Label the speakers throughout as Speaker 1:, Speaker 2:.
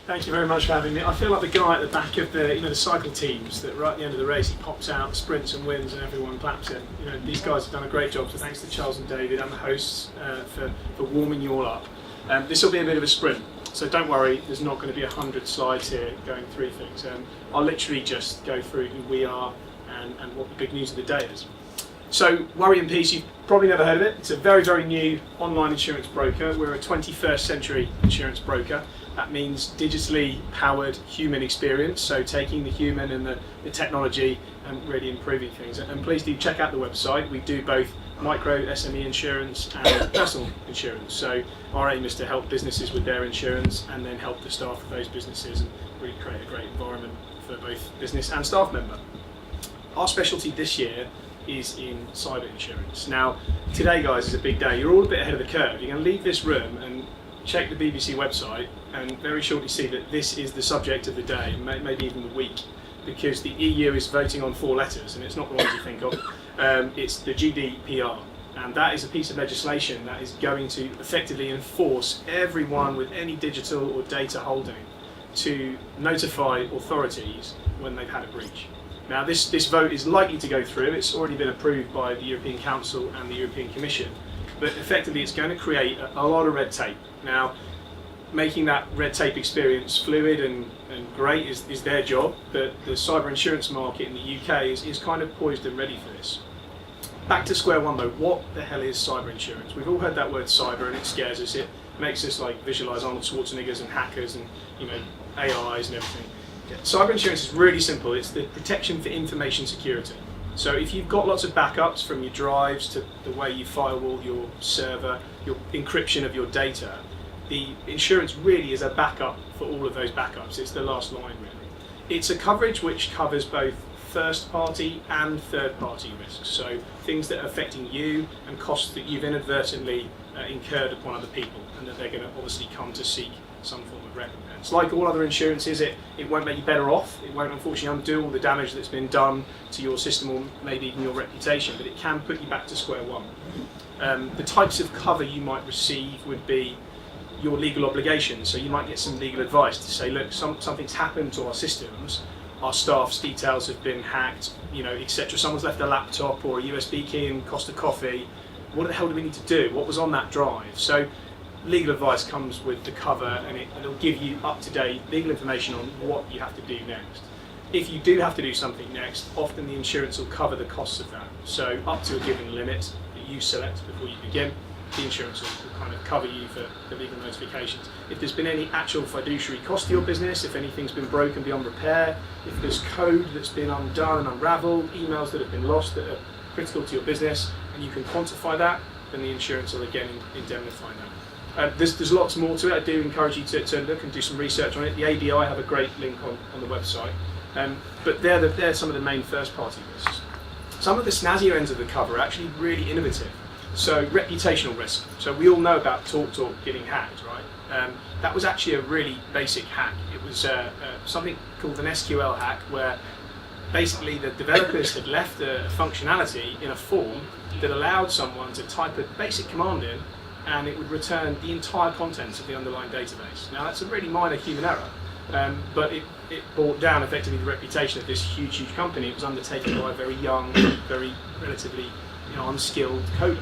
Speaker 1: Thank you very much for having me. I feel like the guy at the back of the cycle teams that right at the end of the race he pops out, sprints and wins, and everyone claps him. These guys have done a great job. So thanks to Charles and David and the hosts for warming you all up. This will be a bit of a sprint, so don't worry. There's not going to be 100 slides here going through things. I'll literally just go through who we are and what the big news of the day is. So, Worry and Peace, you've probably never heard of it. It's a very, very new online insurance broker. We're a 21st century insurance broker. That means digitally powered human experience, so taking the human and the technology and really improving things. And please do check out the website. We do both micro SME insurance and personal insurance. So our aim is to help businesses with their insurance and then help the staff of those businesses and really create a great environment for both business and staff member. Our specialty this year is in cyber insurance. Now, today, guys, is a big day. You're all a bit ahead of the curve. You're going to leave this room and check the BBC website and very shortly see that this is the subject of the day, maybe even the week, because the EU is voting on 4 letters, and it's not the ones you think of. It's the GDPR, and that is a piece of legislation that is going to effectively enforce everyone with any digital or data holding to notify authorities when they've had a breach. Now, this vote is likely to go through. It's already been approved by the European Council and the European Commission, but effectively it's going to create a lot of red tape. Now, making that red tape experience fluid and great is their job, but the cyber insurance market in the UK is kind of poised and ready for this. Back to square one though, what the hell is cyber insurance? We've all heard that word cyber and it scares us. It makes us visualise Arnold Schwarzeneggers and hackers and AIs and everything. Cyber insurance is really simple. It's the protection for information security. So if you've got lots of backups from your drives to the way you firewall your server, your encryption of your data, the insurance really is a backup for all of those backups. It's the last line really. It's a coverage which covers both first party and third party risks. So things that are affecting you and costs that you've inadvertently incurred upon other people and that they're going to obviously come to seek some form of recompense. Like all other insurances, it won't make you better off. It won't unfortunately undo all the damage that's been done to your system or maybe even your reputation, but it can put you back to square one. The types of cover you might receive would be your legal obligations. So you might get some legal advice to say, look, something's happened to our systems, our staff's details have been hacked, etc. Someone's left a laptop or a USB key in Costa Coffee. What the hell do we need to do? What was on that drive? So legal advice comes with the cover and it'll give you up-to-date legal information on what you have to do next. If you do have to do something next, often the insurance will cover the costs of that. So up to a given limit that you select before you begin, the insurance will kind of cover you for the legal notifications. If there's been any actual fiduciary cost to your business, if anything's been broken beyond repair, if there's code that's been undone and unravelled, emails that have been lost that are critical to your business, and you can quantify that, then the insurance will again indemnify that. There's lots more to it. I do encourage you to look and do some research on it. The ABI have a great link on the website. But they're some of the main first party risks. Some of the snazzier ends of the cover are actually really innovative. So reputational risk. So we all know about TalkTalk getting hacked, right? That was actually a really basic hack. It was something called an SQL hack where basically the developers had left a functionality in a form that allowed someone to type a basic command in and it would return the entire contents of the underlying database. Now that's a really minor human error, but it brought down effectively the reputation of this huge company. It was undertaken by a very young, very relatively unskilled coder.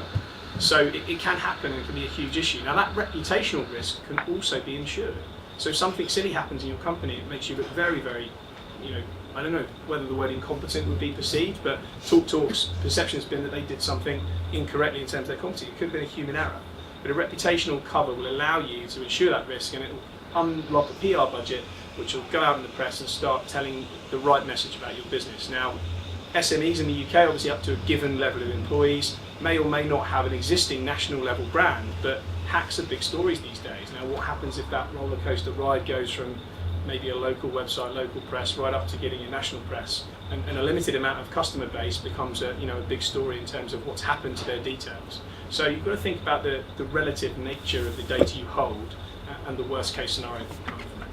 Speaker 1: So it can happen and it can be a huge issue. Now that reputational risk can also be insured. So if something silly happens in your company, it makes you look very, very, I don't know whether the word incompetent would be perceived, but TalkTalk's perception has been that they did something incorrectly in terms of their competency. It could have been a human error. But a reputational cover will allow you to insure that risk and it will unlock a PR budget which will go out in the press and start telling the right message about your business. Now, SMEs in the UK, obviously up to a given level of employees, may or may not have an existing national level brand, but hacks are big stories these days. Now what happens if that roller coaster ride goes from maybe a local website, local press, right up to getting a national press, and a limited amount of customer base becomes a big story in terms of what's happened to their details. So you've got to think about the relative nature of the data you hold and the worst case scenario that can come from it.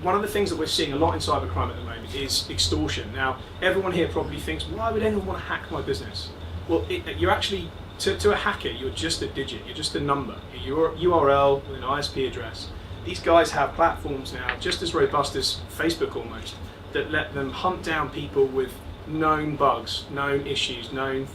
Speaker 1: One of the things that we're seeing a lot in cybercrime at the moment is extortion. Now everyone here probably thinks, why would anyone want to hack my business? Well, you're actually, to a hacker, you're just a digit, you're just a number, your URL with an ISP address. these guys have platforms now, just as robust as Facebook almost, that let them hunt down people with known bugs, known issues, known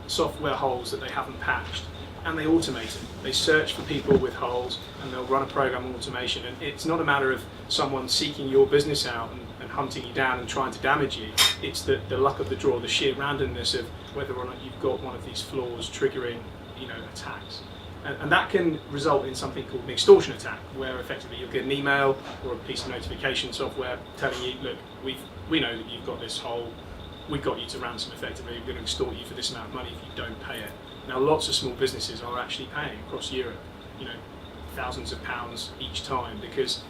Speaker 1: software holes that they haven't patched, and they automate it. They search for people with holes and they'll run a program of automation. And it's not a matter of someone seeking your business out and hunting you down and trying to damage you. It's the luck of the draw, the sheer randomness of whether or not you've got one of these flaws triggering, attacks. And that can result in something called an extortion attack, where effectively you'll get an email or a piece of notification software telling you, look, we know that you've got this hole, we've got you to ransom effectively, we're going to extort you for this amount of money if you don't pay it. Now, lots of small businesses are actually paying across Europe, thousands of pounds each time, because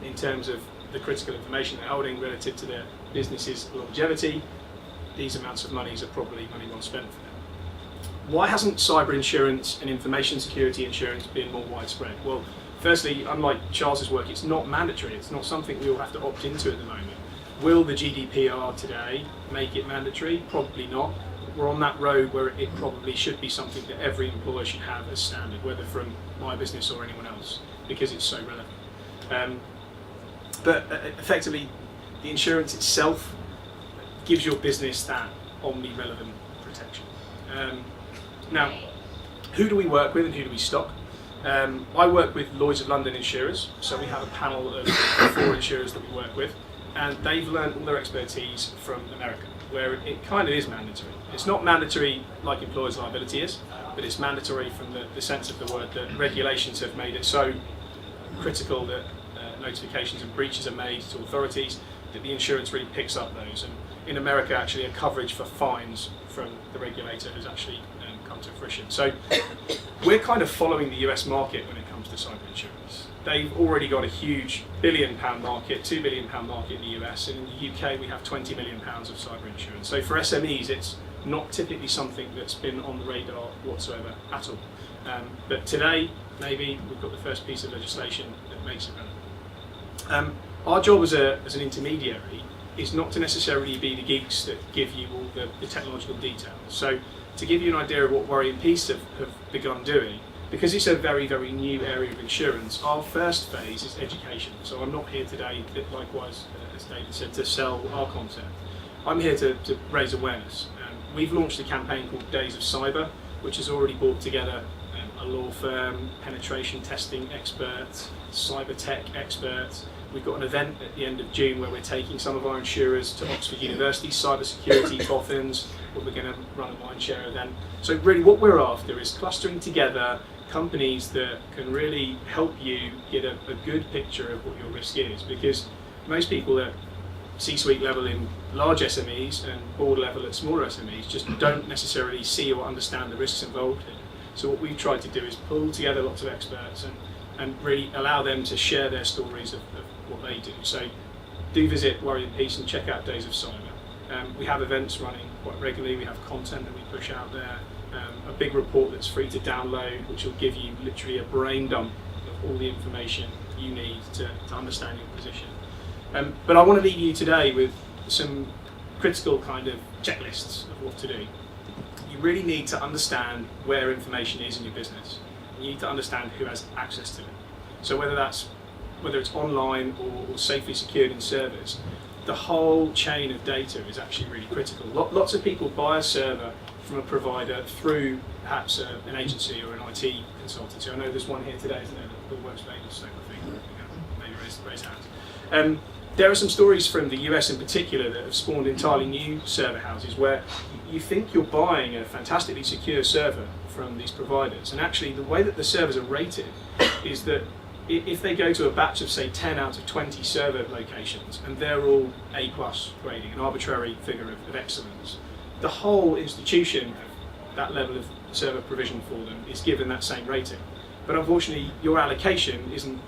Speaker 1: in terms of the critical information they're holding relative to their business's longevity, these amounts of money are probably money well spent for them. Why hasn't cyber insurance and information security insurance been more widespread? Well, firstly, unlike Charles's work, it's not mandatory. It's not something we all have to opt into at the moment. Will the GDPR today make it mandatory? Probably not. We're on that road where it probably should be something that every employer should have as standard, whether from my business or anyone else, because it's so relevant. But effectively, the insurance itself gives your business that omni-relevant protection. Now, who do we work with and who do we stock? I work with Lloyd's of London insurers, so we have a panel of 4 insurers that we work with, and they've learned all their expertise from America, where it kind of is mandatory. It's not mandatory like employer's liability is, but it's mandatory from the sense of the word that regulations have made it so critical that notifications and breaches are made to authorities that the insurance really picks up those. And in America, actually, a coverage for fines from the regulator has actually come to fruition. So we're kind of following the US market when it comes to cyber insurance. They've already got a huge £1 billion market, £2 billion market in the US, and in the UK we have £20 million of cyber insurance. So for SMEs, it's not typically something that's been on the radar whatsoever at all. But today, maybe we've got the first piece of legislation that makes it relevant. Our job as an intermediary is not to necessarily be the geeks that give you all the technological details. So to give you an idea of what Worry and Peace have begun doing, because it's a very, very new area of insurance, our first phase is education. So I'm not here today, likewise, as David said, to sell our concept. I'm here to raise awareness. We've launched a campaign called Days of Cyber, which has already brought together a law firm, penetration testing experts, cyber tech experts. We've got an event at the end of June where we're taking some of our insurers to Oxford University cyber security boffins, where we're going to run a mindshare event. So really what we're after is clustering together companies that can really help you get a good picture of what your risk is, because most people at C-suite level in large SMEs and board level at smaller SMEs just don't necessarily see or understand the risks involved here. So what we've tried to do is pull together lots of experts and really allow them to share their stories of what they do. So do visit Worry and Peace and check out Days of Cyber. We have events running quite regularly, we have content that we push out there, a big report that's free to download, which will give you literally a brain dump of all the information you need to understand your position. But I want to leave you today with some critical kind of checklists of what to do. You really need to understand where information is in your business. You need to understand who has access to it. So whether it's online or safely secured in servers, the whole chain of data is actually really critical. Lots of people buy a server from a provider through perhaps an agency or an IT consultancy. I know there's one here today, isn't there, that works for Ablestoke, I think. Maybe raise hands. There are some stories from the US in particular that have spawned entirely new server houses where you think you're buying a fantastically secure server from these providers, and actually the way that the servers are rated is that if they go to a batch of say 10 out of 20 server locations and they're all A+ grading, an arbitrary figure of excellence, the whole institution of that level of server provision for them is given that same rating. But unfortunately your allocation isn't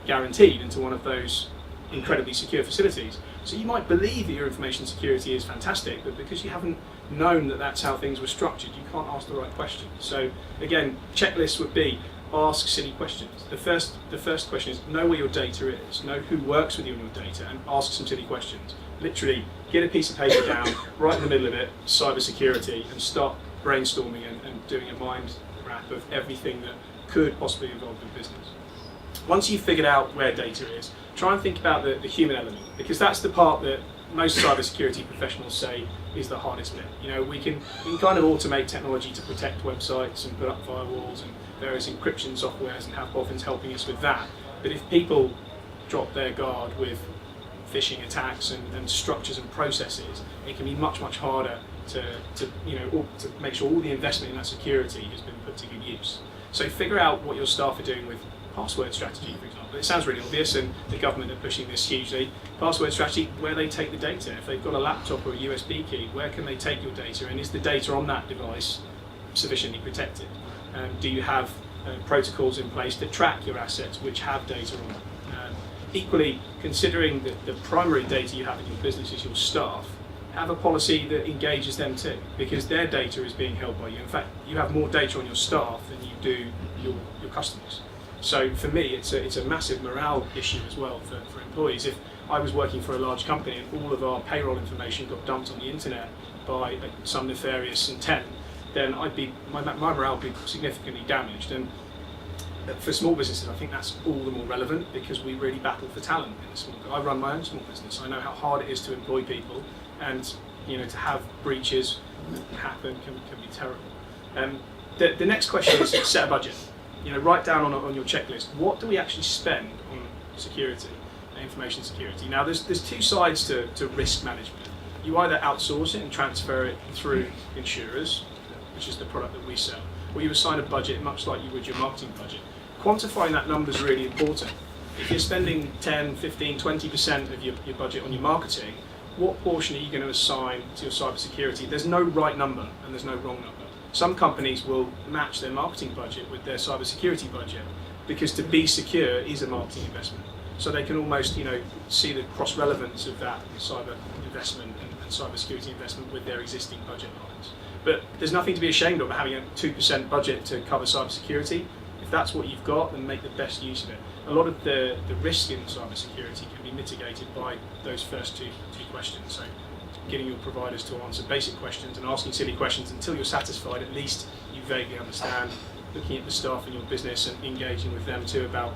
Speaker 1: guaranteed into one of those incredibly secure facilities. So you might believe that your information security is fantastic, but because you haven't known that that's how things were structured, you can't ask the right questions. So again, checklists would be ask silly questions. The first question is know where your data is, know who works with you on your data, and ask some silly questions. Literally get a piece of paper down, right in the middle of it, cyber security, and start brainstorming and doing a mind map of everything that could possibly involve your business. Once you've figured out where data is, try and think about the human element, because that's the part that most cybersecurity professionals say is the hardest bit. You know, we can kind of automate technology to protect websites and put up firewalls and various encryption softwares and have boffins helping us with that. But if people drop their guard with phishing attacks and structures and processes, it can be much harder to make sure all the investment in that security has been put to good use. So figure out what your staff are doing with password strategy, for example. It sounds really obvious, and the government are pushing this hugely. Password strategy, where they take the data. If they've got a laptop or a USB key, where can they take your data, and is the data on that device sufficiently protected? Do you have protocols in place to track your assets which have data on them? Equally, considering that the primary data you have in your business is your staff, have a policy that engages them too, because their data is being held by you. In fact, you have more data on your staff than you do your customers. So for me, it's a massive morale issue as well for employees. If I was working for a large company and all of our payroll information got dumped on the internet by some nefarious intent, then my morale would be significantly damaged. And for small businesses, I think that's all the more relevant, because we really battle for talent in the small. I run my own small business. I know how hard it is to employ people, and to have breaches happen can be terrible. The next question is set a budget. Write down on your checklist, what do we actually spend on security, information security? Now, there's two sides to risk management. You either outsource it and transfer it through insurers, which is the product that we sell, or you assign a budget much like you would your marketing budget. Quantifying that number is really important. If you're spending 10, 15, 20% of your budget on your marketing, what portion are you going to assign to your cybersecurity? There's no right number and there's no wrong number. Some companies will match their marketing budget with their cybersecurity budget, because to be secure is a marketing investment. So they can almost see the cross-relevance of that cyber investment and cybersecurity investment with their existing budget lines. But there's nothing to be ashamed of having a 2% budget to cover cybersecurity. If that's what you've got, then make the best use of it. A lot of the risk in cybersecurity can be mitigated by those first two questions. So getting your providers to answer basic questions and asking silly questions until you're satisfied, at least you vaguely understand, looking at the staff in your business and engaging with them too about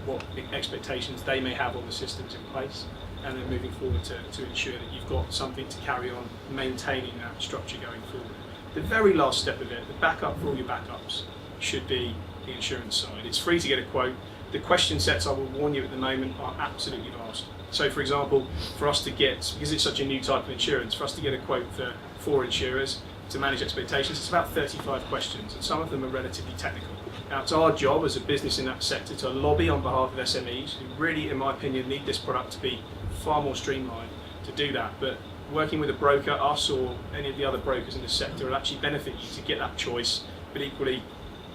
Speaker 1: what expectations they may have on the systems in place, and then moving forward to ensure that you've got something to carry on maintaining that structure going forward. The very last step of it, the backup for all your backups, should be the insurance side. It's free to get a quote. The question sets, I will warn you at the moment, are absolutely vast. So for example, for us to get, because it's such a new type of insurance, for us to get a quote for 4 insurers to manage expectations, it's about 35 questions, and some of them are relatively technical. Now, it's our job as a business in that sector to lobby on behalf of SMEs who really, in my opinion, need this product to be far more streamlined to do that. But working with a broker, us or any of the other brokers in this sector, will actually benefit you to get that choice, but equally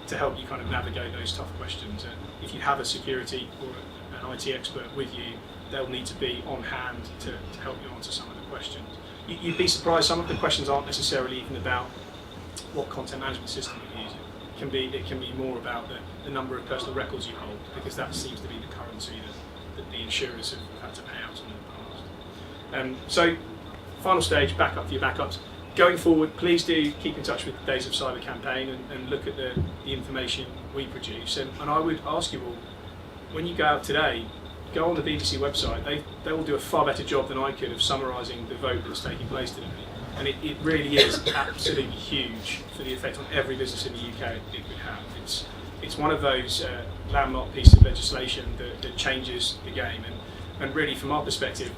Speaker 1: to help you kind of navigate those tough questions. And if you have a security or an IT expert with you, they'll need to be on hand to help you answer some of the questions. You'd be surprised, some of the questions aren't necessarily even about what content management system you're using. It can be more about the number of personal records you hold, because that seems to be the currency that the insurers have had to pay out on in the past. So, final stage, backup for your backups. Going forward, please do keep in touch with the Days of Cyber campaign and look at the information we produce. And I would ask you all, when you go out today, go on the BBC website. They will do a far better job than I could of summarising the vote that's taking place today. And it really is absolutely huge for the effect on every business in the UK it could have. It's one of those landmark pieces of legislation that changes the game. And really, from our perspective,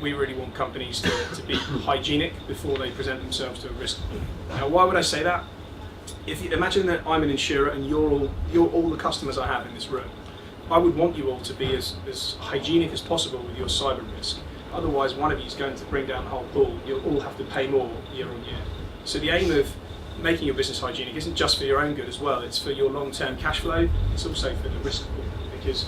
Speaker 1: we really want companies to be hygienic before they present themselves to a risk. Now, why would I say that? If you imagine that I'm an insurer and you're all the customers I have in this room, I would want you all to be as hygienic as possible with your cyber risk. Otherwise, one of you is going to bring down the whole pool. You'll all have to pay more year on year. So the aim of making your business hygienic isn't just for your own good as well. It's for your long-term cash flow. It's also for the risk pool, because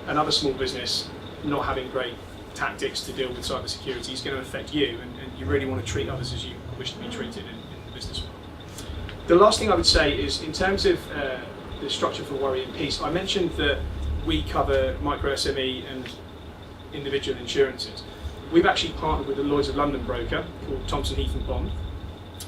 Speaker 1: another small business not having great tactics to deal with cybersecurity is going to affect you, and you really want to treat others as you wish to be treated in the business world. The last thing I would say is, in terms of the structure for worry and peace, I mentioned that we cover micro SME and individual insurances. We've actually partnered with a Lloyd's of London broker called Thompson Heath and Bond,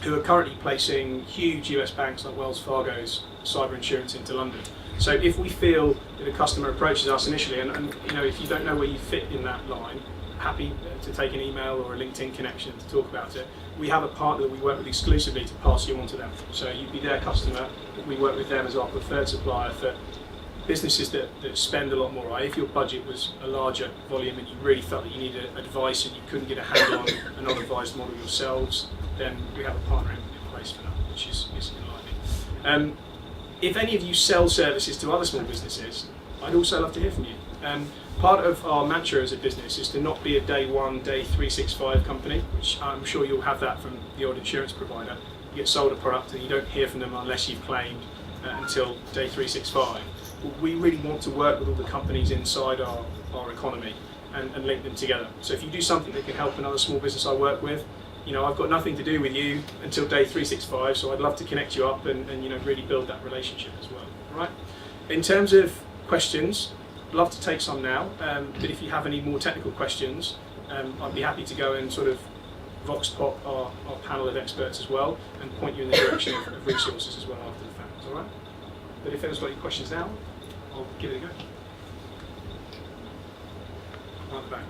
Speaker 1: who are currently placing huge US banks like Wells Fargo's cyber insurance into London. So if we feel that a customer approaches us initially, and you know, if you don't know where you fit in that line, happy to take an email or a LinkedIn connection to talk about it. We have a partner that we work with exclusively to pass you on to them. So you'd be their customer, we work with them as our preferred supplier for businesses that spend a lot more. Right? If your budget was a larger volume and you really felt that you needed advice and you couldn't get a handle on an unadvised model yourselves, then we have a partner in place for that, which is enlightening. If any of you sell services to other small businesses, I'd also love to hear from you. Part of our mantra as a business is to not be a day one, day 365 company, which I'm sure you'll have that from the odd insurance provider. You get sold a product and you don't hear from them unless you've claimed until day 365. We really want to work with all the companies inside our economy and link them together. So if you do something that can help another small business I work with, you know, I've got nothing to do with you until day 365, so I'd love to connect you up and you know, really build that relationship as well. All right? In terms of questions, I'd love to take some now, but if you have any more technical questions, I'd be happy to go and sort of vox pop our panel of experts as well and point you in the direction of resources as well after the fact. All right? But if anyone's got any questions now, I'll give it a go.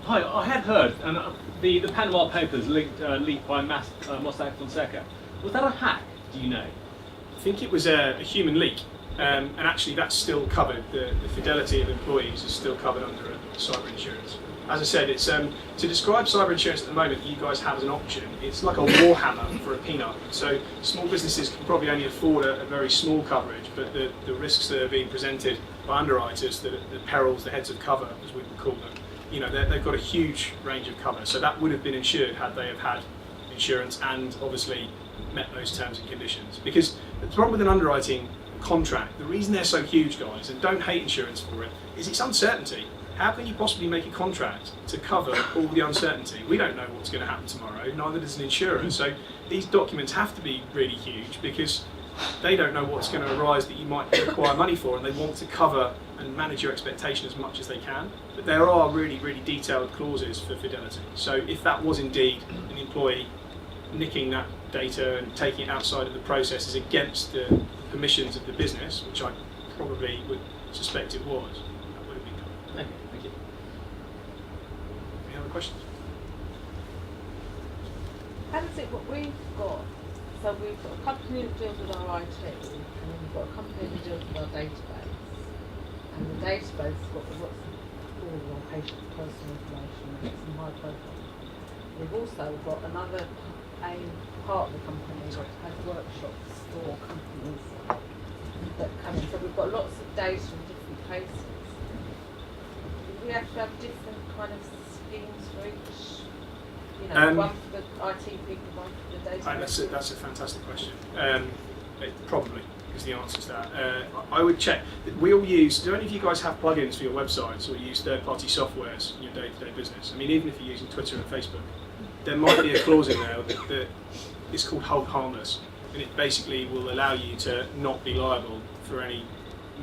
Speaker 2: Hi, I had heard, and the Panama Papers leaked by Mossack Fonseca. Was that a hack? Do you know?
Speaker 1: I think it was a human leak, and actually that's still covered. The fidelity of employees is still covered under cyber insurance. As I said, it's to describe cyber insurance at the moment, you guys have as an option. It's like a war hammer for a peanut. So small businesses can probably only afford a very small coverage, but the risks that are being presented by underwriters, the perils, the heads of cover, as we would call them, you know, they've got a huge range of cover. So that would have been insured had they have had insurance and obviously met those terms and conditions. Because the problem with an underwriting contract, the reason they're so huge, guys, and don't hate insurance for it, is it's uncertainty. How can you possibly make a contract to cover all the uncertainty? We don't know what's going to happen tomorrow, neither does an insurer. So these documents have to be really huge because they don't know what's going to arise that you might require money for, and they want to cover and manage your expectation as much as they can. But there are really, really detailed clauses for fidelity. So if that was indeed an employee nicking that data and taking it outside of the processes against the permissions of the business, which I probably would suspect it was, that would have been covered.
Speaker 2: Okay, thank you.
Speaker 1: Any other questions?
Speaker 3: How does it, what we've got, so we've got a company that deals with our IT, and then we've got a company that deals with our database. And the database has got all of our patients' personal information, and it's in high profile. We've also got another partner company that has workshops for companies that come in. So we've got lots of data from different places. Do we have to have different kind of schemes for each? You know, one for the IT people, one for the database?
Speaker 1: That's a fantastic question. Probably, is the answer to that. I would check. We all use, do any of you guys have plugins for your websites or use third-party softwares in your day-to-day business? I mean, even if you're using Twitter and Facebook, there might be a clause in there that is called hold harmless, and it basically will allow you to not be liable for any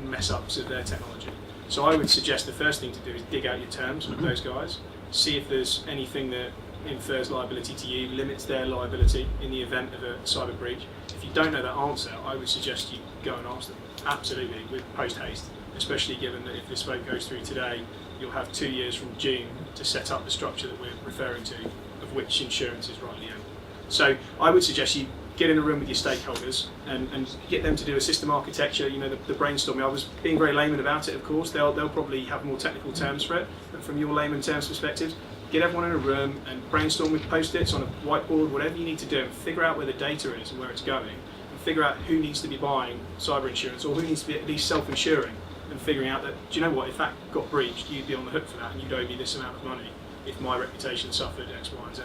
Speaker 1: mess-ups of their technology. So I would suggest the first thing to do is dig out your terms with those guys, see if there's anything that infers liability to you, limits their liability in the event of a cyber breach. If you don't know that answer, I would suggest you go and ask them. Absolutely, with post-haste, especially given that if this vote goes through today, you'll have 2 years from June to set up the structure that we're referring to, of which insurance is rightly owned. So I would suggest you get in a room with your stakeholders and get them to do a system architecture, you know, the brainstorming. I was being very layman about it, of course. They'll probably have more technical terms for it, but from your layman terms perspective, get everyone in a room and brainstorm with post-its on a whiteboard, whatever you need to do, and figure out where the data is and where it's going, and figure out who needs to be buying cyber insurance or who needs to be at least self-insuring, and figuring out that, do you know what, if that got breached, you'd be on the hook for that and you'd owe me this amount of money if my reputation suffered X, Y, and Z.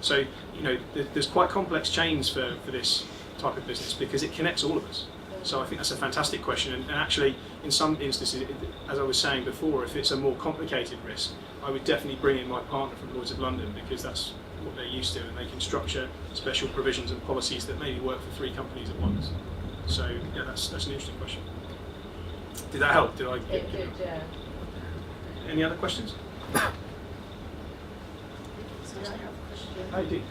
Speaker 1: So, you know, there's quite complex chains for this type of business because it connects all of us. So I think that's a fantastic question, and actually in some instances, as I was saying before, if it's a more complicated risk, I would definitely bring in my partner from Lloyd's of London because that's what they're used to, and they can structure special provisions and policies that maybe work for 3 companies at once. So yeah, that's an interesting question. Did that help? Did I?
Speaker 3: It did, yeah.
Speaker 1: Any other questions?
Speaker 4: So I have a question.
Speaker 1: I do.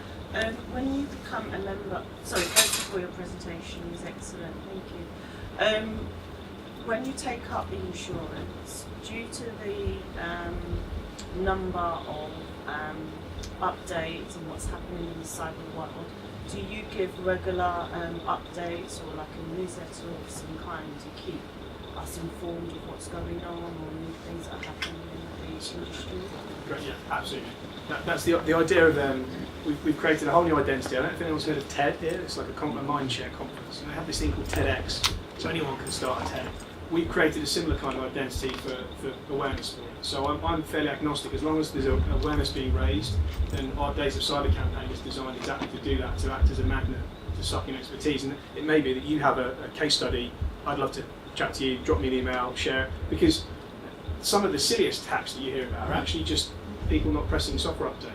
Speaker 4: When you become a member, sorry, first of all, your presentation was excellent, thank you. when you take up the insurance, due to the number of updates and what's happening in the cyber world, do you give regular updates or like a newsletter of some kind to keep us informed of what's going on or new things that are happening in the industry?
Speaker 1: Great, yeah, absolutely. That's the idea of we've created a whole new identity. I don't know if anyone's heard of TED here. It's like a mindshare conference, and they have this thing called TEDx, so anyone can start a TED. We've created a similar kind of identity for awareness for it. So I'm fairly agnostic. As long as there's an awareness being raised, then our Days of Cyber campaign is designed exactly to do that, to act as a magnet to suck in expertise. And it may be that you have a case study. I'd love to chat to you, drop me an email, share it, because some of the silliest hacks that you hear about are actually just people not pressing software update.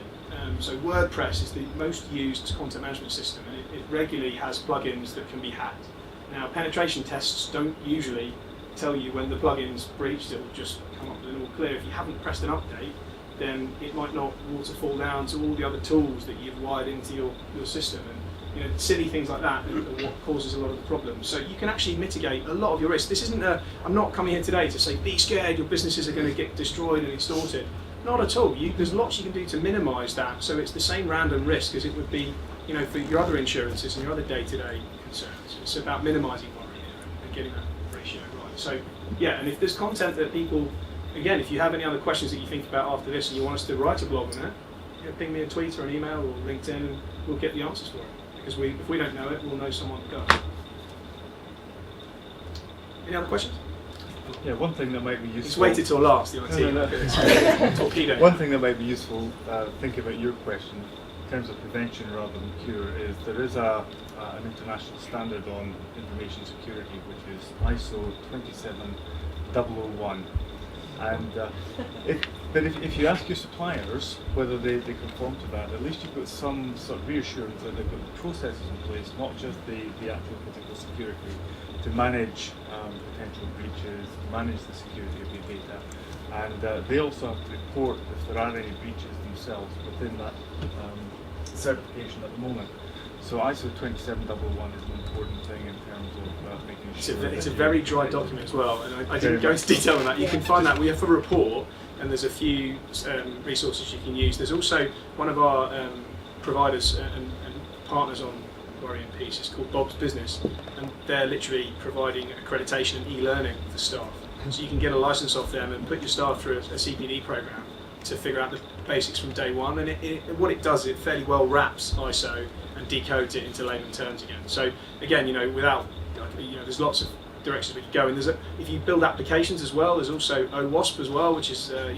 Speaker 1: So WordPress is the most used content management system, and it regularly has plugins that can be hacked. Now, penetration tests don't usually tell you when the plugin's breached. It will just come up with an all clear. If you haven't pressed an update, then it might not waterfall down to all the other tools that you've wired into your system. And silly things like that are what causes a lot of the problems. So you can actually mitigate a lot of your risk. This isn't I'm not coming here today to say be scared, your businesses are going to get destroyed and extorted. Not at all. There's lots you can do to minimise that, so it's the same random risk as it would be, for your other insurances and your other day-to-day concerns. It's about minimising worry here and getting that ratio right. So, yeah, and if there's content that people, again, if you have any other questions that you think about after this and you want us to write a blog on it, ping me a tweet or an email or LinkedIn and we'll get the answers for it. Because if we don't know it, we'll know someone that does. Any other questions?
Speaker 5: Yeah, one thing that might be useful.
Speaker 1: He's waited till last, the IT.
Speaker 5: No.
Speaker 1: Torpedo.
Speaker 5: One thing that might be useful, think about your question, in terms of prevention rather than cure, is there is an international standard on information security, which is ISO 27001. And if you ask your suppliers whether they conform to that, at least you've got some sort of reassurance that they've got the processes in place, not just the actual physical security, to manage potential breaches, manage the security of your data, and they also have to report if there are any breaches themselves within that certification at the moment. So ISO 27001 is an important thing in terms of making sure.
Speaker 1: It's a very dry document as well, and I didn't go into detail on that. You can find that. We have a report, and there's a few resources you can use. There's also one of our providers and partners on Worry and Peace is called Bob's Business, and they're literally providing accreditation and e-learning for staff. So you can get a license off them and put your staff through a CPD program to figure out the basics from day one. And what it does is it fairly well wraps ISO and decodes it into layman terms again. So again, without there's lots of directions we could go. And if you build applications as well, there's also OWASP as well, which is a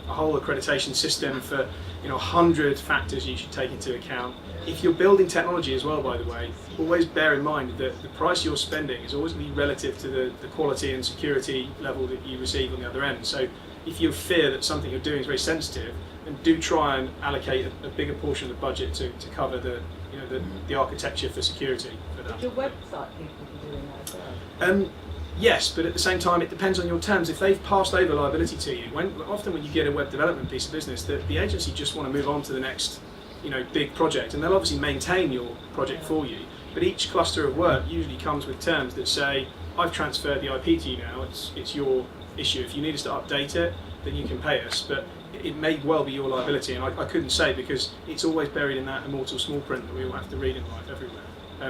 Speaker 1: whole accreditation system for 100 factors you should take into account. If you're building technology as well, by the way, always bear in mind that the price you're spending is always going to be relative to the quality and security level that you receive on the other end. So if you fear that something you're doing is very sensitive, then do try and allocate a bigger portion of the budget to cover the architecture for security for that.
Speaker 3: Would your website people be doing that as well?
Speaker 1: Yes, but at the same time, it depends on your terms. If they've passed over liability to you, often when you get a web development piece of business, the agency just want to move on to the next big project, and they'll obviously maintain your project for you, but each cluster of work usually comes with terms that say, I've transferred the IP to you now, it's your issue. If you need us to update it, then you can pay us, but it may well be your liability, and I couldn't say because it's always buried in that immortal small print that we all have to read in life everywhere.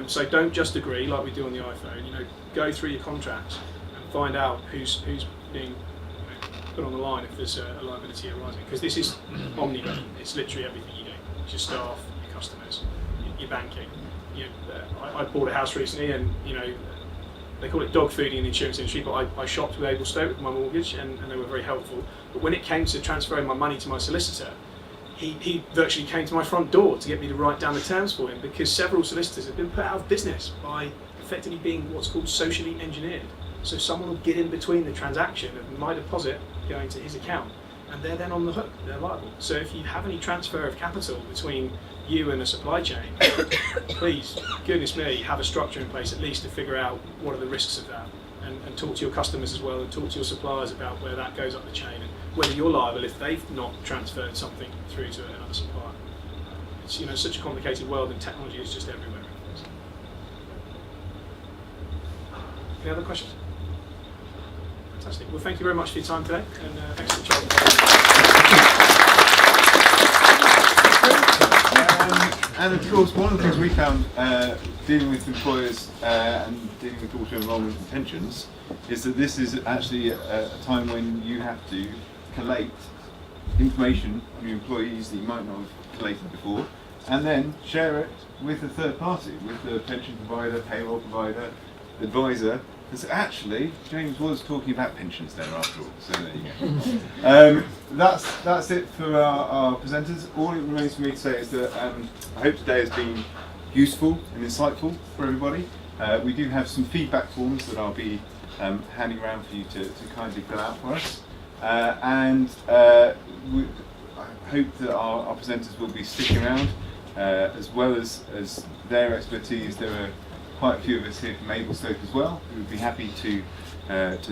Speaker 1: So don't just agree like we do on the iPhone, go through your contracts and find out who's being put on the line if there's a liability arising, because this is omnipresent. It's literally everything you do. It's your staff, your customers, your banking. I bought a house recently, and they call it dog fooding in the insurance industry, but I shopped with Ablestoke with my mortgage, and they were very helpful. But when it came to transferring my money to my solicitor, he virtually came to my front door to get me to write down the terms for him, because several solicitors have been put out of business by effectively being what's called socially engineered. So someone will get in between the transaction of my deposit going to his account, and they're then on the hook, they're liable. So if you have any transfer of capital between you and a supply chain, please, goodness me, have a structure in place at least to figure out what are the risks of that, and talk to your customers as well, and talk to your suppliers about where that goes up the chain, and whether you're liable if they've not transferred something through to another supplier. It's such a complicated world, and technology is just everywhere. Any other questions? Fantastic. Well, thank you very much for your time today, and thanks to the Charlton.
Speaker 6: And of course, one of the things we found dealing with employers and dealing with auto enrolment and pensions is that this is actually a time when you have to collate information on your employees that you might not have collated before, and then share it with a third party, with the pension provider, payroll provider, advisor. And so actually, James was talking about pensions there after all, so there you go. That's it for our presenters. All it remains for me to say is that I hope today has been useful and insightful for everybody. We do have some feedback forms that I'll be handing around for you to kindly fill out for us. I hope that our presenters will be sticking around, as well as their expertise. There are quite a few of us here from Ablestoke as well, who would be happy to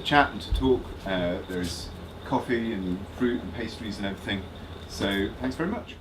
Speaker 6: chat and to talk. There is coffee and fruit and pastries and everything. So thanks very much.